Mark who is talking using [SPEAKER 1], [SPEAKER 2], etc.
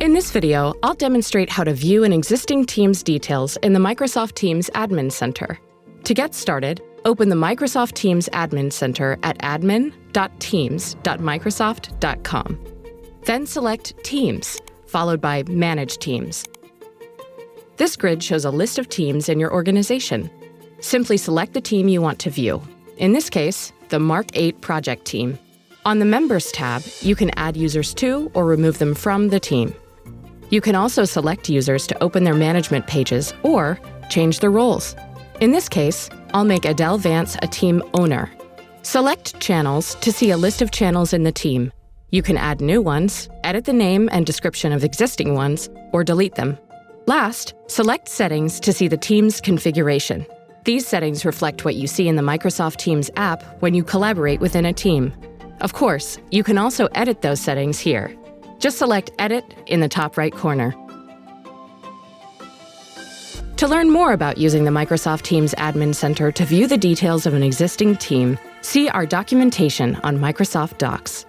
[SPEAKER 1] In this video, I'll demonstrate how to view an existing team's details in the Microsoft Teams Admin Center. To get started, open the Microsoft Teams Admin Center at admin.teams.microsoft.com. Then select Teams, followed by Manage Teams. This grid shows a list of teams in your organization. Simply select the team you want to view. In this case, the Mark 8 project team. On the Members tab, you can add users to or remove them from the team. You can also select users to open their management pages or change their roles. In this case, I'll make Adele Vance a team owner. Select Channels to see a list of channels in the team. You can add new ones, edit the name and description of existing ones, or delete them. Last, select Settings to see the team's configuration. These settings reflect what you see in the Microsoft Teams app when you collaborate within a team. Of course, you can also edit those settings here. Just select Edit in the top right corner. To learn more about using the Microsoft Teams Admin Center to view the details of an existing team, see our documentation on Microsoft Docs.